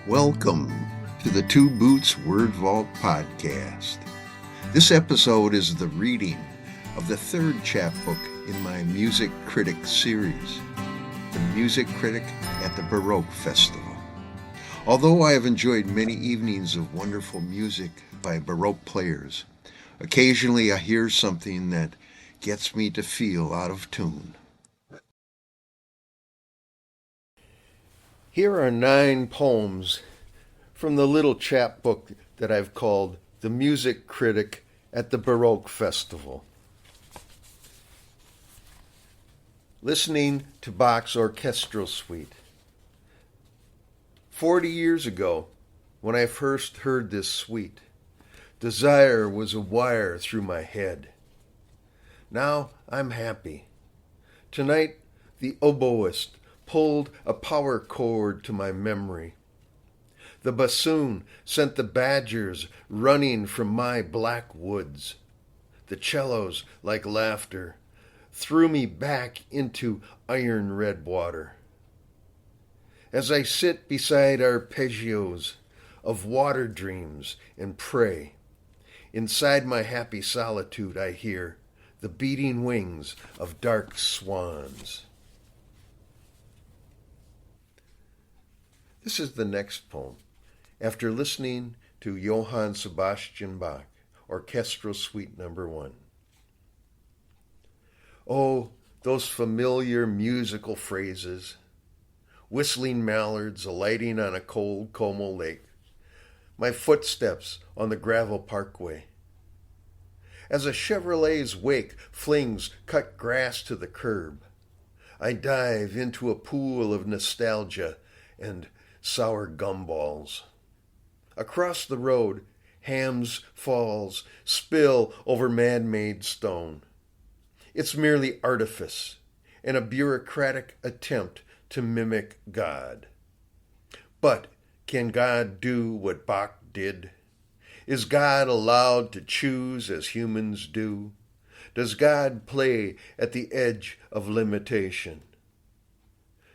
Welcome to the Two Boots Word Vault podcast. This episode is the reading of the third chapbook in my Music Critic Series, The Music Critic at the Baroque Festival. Although I have enjoyed many evenings of wonderful music by Baroque players, occasionally I hear something that gets me to feel out of tune. Here are 9 poems from the little chapbook that I've called The Music Critic at the Baroque Festival. Listening to Bach's Orchestral Suite. 40 years ago, when I first heard this suite, desire was a wire through my head. Now I'm happy. Tonight, the oboist pulled a power cord to my memory. The bassoon sent the badgers running from my black woods. The cellos, like laughter, threw me back into iron red water. As I sit beside arpeggios of water dreams and pray, inside my happy solitude I hear the beating wings of dark swans. This is the next poem, after listening to Johann Sebastian Bach, Orchestral Suite No. 1. Oh, those familiar musical phrases, whistling mallards alighting on a cold Como lake, my footsteps on the gravel parkway. As a Chevrolet's wake flings cut grass to the curb, I dive into a pool of nostalgia and sour gumballs. Across the road, Ham's Falls spill over man-made stone. It's merely artifice and a bureaucratic attempt to mimic God. But can God do what Bach did? Is God allowed to choose as humans do? Does God play at the edge of limitation?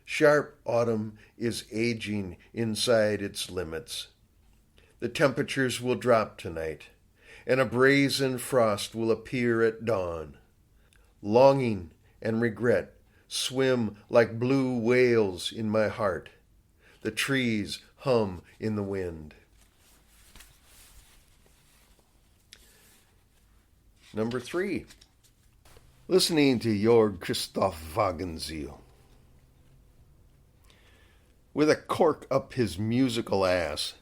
Sharp autumn is aging inside its limits. The temperatures will drop tonight, and a brazen frost will appear at dawn. Longing and regret swim like blue whales in my heart. The trees hum in the wind. Number 3. Listening to Jorg Christoph Wagenseil. With a cork up his musical ass,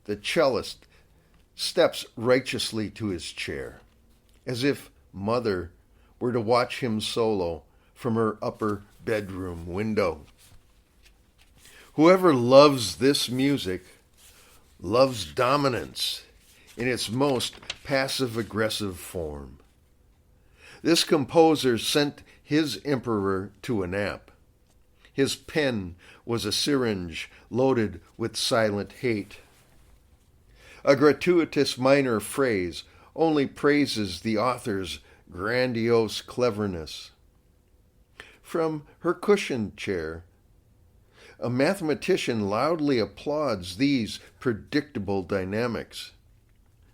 the cellist steps righteously to his chair, as if Mother were to watch him solo from her upper bedroom window. Whoever loves this music loves dominance in its most passive-aggressive form. This composer sent his emperor to a nap. His pen was a syringe loaded with silent hate. A gratuitous minor phrase only praises the author's grandiose cleverness. From her cushioned chair, a mathematician loudly applauds these predictable dynamics.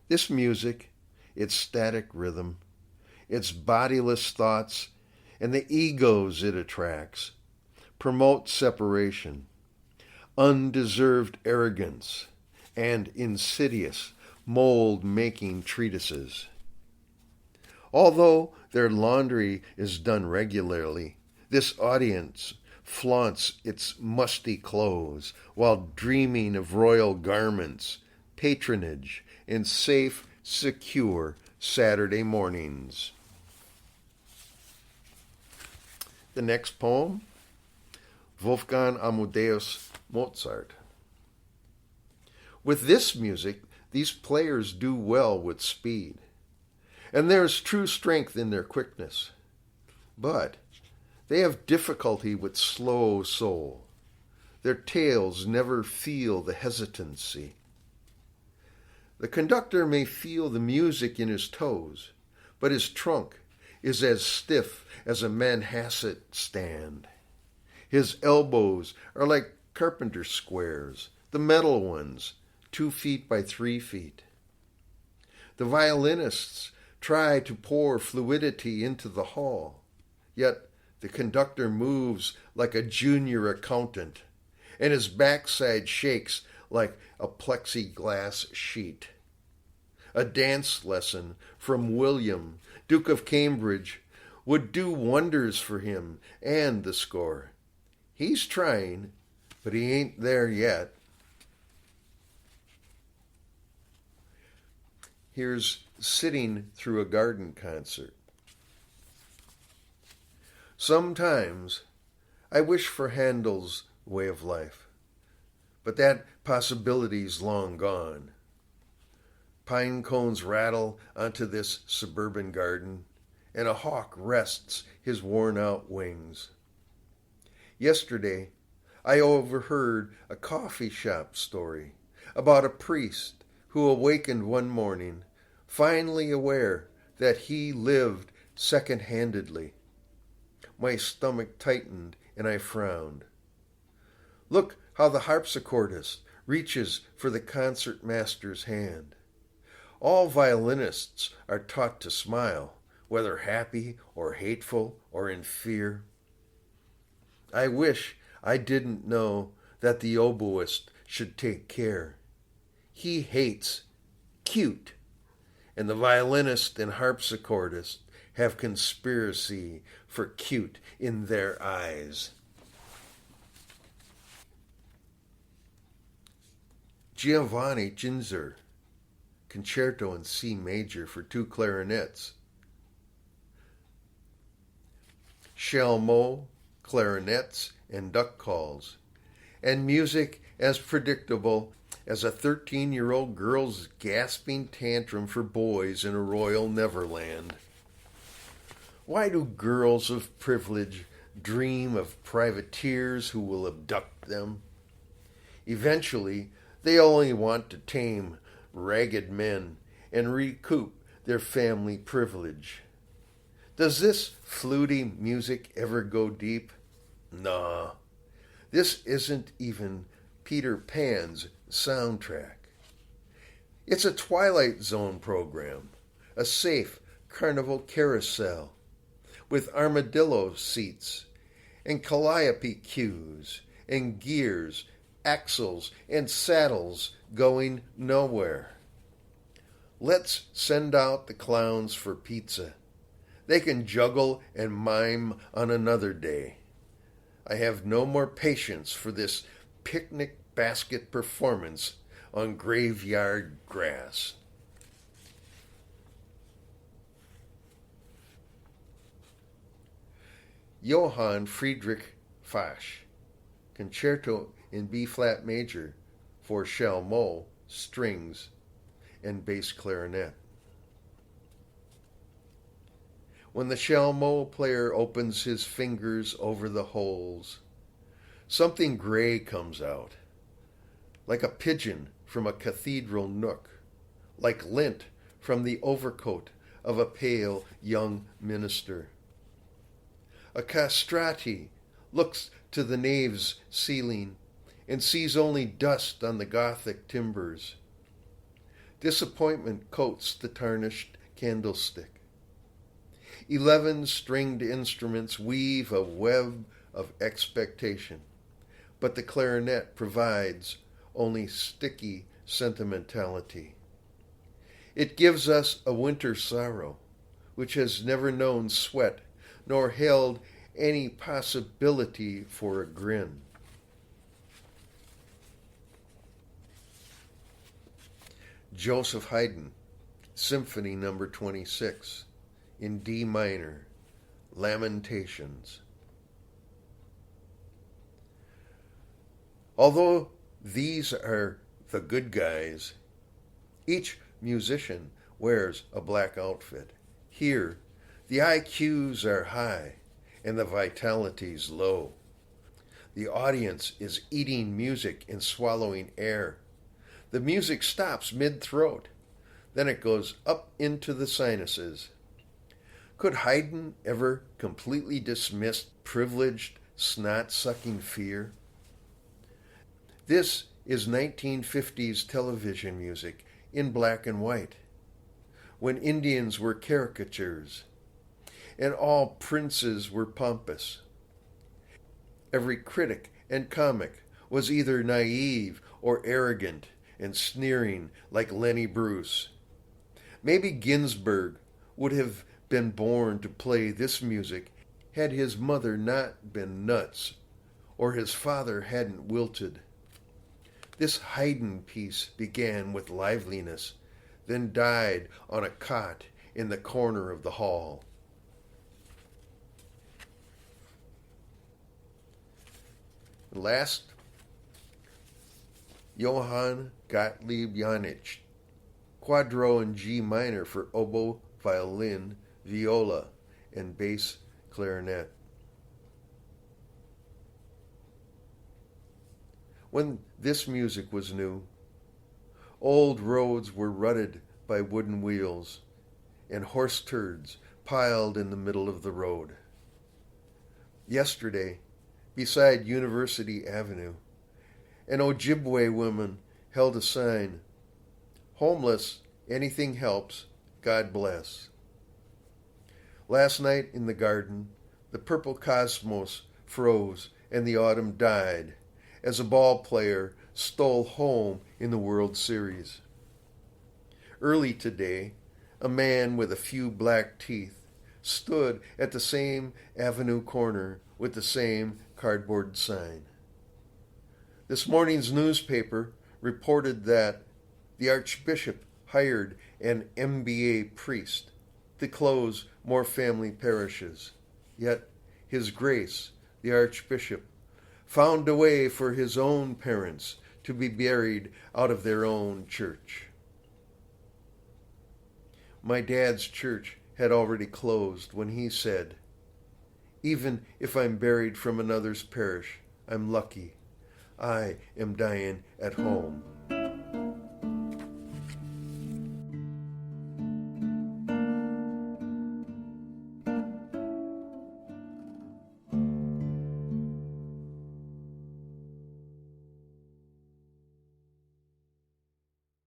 This music, its static rhythm, its bodiless thoughts, and the egos it attracts, promote separation, undeserved arrogance, and insidious mold-making treatises. Although their laundry is done regularly, this audience flaunts its musty clothes while dreaming of royal garments, patronage, and safe, secure Saturday mornings. The next poem, Wolfgang Amadeus Mozart. With this music, these players do well with speed, and there is true strength in their quickness. But they have difficulty with slow soul. Their tails never feel the hesitancy. The conductor may feel the music in his toes, but his trunk is as stiff as a Manhasset stand. His elbows are like carpenter squares the metal ones, 2 feet by 3 feet. The violinists try to pour fluidity into the hall, yet the conductor moves like a junior accountant, and his backside shakes like a plexiglass sheet. A dance lesson from William, Duke of Cambridge, would do wonders for him and the score. He's trying, but he ain't there yet. Here's Sitting Through a Garden Concert. Sometimes I wish for Handel's way of life, but that possibility's long gone. Pine cones rattle onto this suburban garden, and a hawk rests his worn-out wings. Yesterday, I overheard a coffee shop story about a priest who awakened one morning, finally aware that he lived second-handedly. My stomach tightened and I frowned. Look how the harpsichordist reaches for the concertmaster's hand. All violinists are taught to smile, whether happy or hateful or in fear. I wish I didn't know that the oboist should take care. He hates cute, and the violinist and harpsichordist have conspiracy for cute in their eyes. Giovanni Ginzer, Concerto in C major for 2 clarinets. Chelmeau, clarinets, and duck calls, and music as predictable as a 13-year-old girl's gasping tantrum for boys in a royal Neverland. Why do girls of privilege dream of privateers who will abduct them? Eventually, they only want to tame ragged men and recoup their family privilege. Does this fluty music ever go deep? Nah. This isn't even Peter Pan's soundtrack. It's a Twilight Zone program, a safe carnival carousel with armadillo seats and calliope cues and gears, axles, and saddles going nowhere. Let's send out the clowns for pizza. They can juggle and mime on another day. I have no more patience for this picnic basket performance on graveyard grass. Johann Friedrich Fasch, Concerto in B-flat major for Chelmeau, strings, and bass clarinet. When the Chelmeau player opens his fingers over the holes, something gray comes out, like a pigeon from a cathedral nook, like lint from the overcoat of a pale young minister. A castrati looks to the nave's ceiling and sees only dust on the Gothic timbers. Disappointment coats the tarnished candlestick. 11 stringed instruments weave a web of expectation, but the clarinet provides only sticky sentimentality. It gives us a winter sorrow, which has never known sweat, nor held any possibility for a grin. Joseph Haydn, Symphony No. 26, in D minor, Lamentations. Although these are the good guys, each musician wears a black outfit. Here, the IQs are high and the vitality's low. The audience is eating music and swallowing air. The music stops mid-throat. Then it goes up into the sinuses. Could Haydn ever completely dismiss privileged, snot-sucking fear? This is 1950s television music in black and white, when Indians were caricatures and all princes were pompous. Every critic and comic was either naive or arrogant and sneering like Lenny Bruce. Maybe Ginsberg would have been born to play this music had his mother not been nuts or his father hadn't wilted. This Haydn piece began with liveliness, then died on a cot in the corner of the hall. Last, Johann Gottlieb Janich, Quadro in G minor for oboe, violin, viola, and bass clarinet. When this music was new, old roads were rutted by wooden wheels and horse turds piled in the middle of the road. Yesterday, beside University Avenue, an Ojibwe woman held a sign, "Homeless, anything helps, God bless." Last night in the garden, the purple cosmos froze and the autumn died as a ball player stole home in the World Series. Early today, a man with a few black teeth stood at the same avenue corner with the same cardboard sign. This morning's newspaper reported that the Archbishop hired an MBA priest to close more family parishes. Yet His Grace, the Archbishop, found a way for his own parents to be buried out of their own church. My dad's church had already closed when he said, "Even if I'm buried from another's parish, I'm lucky. I am dying at home."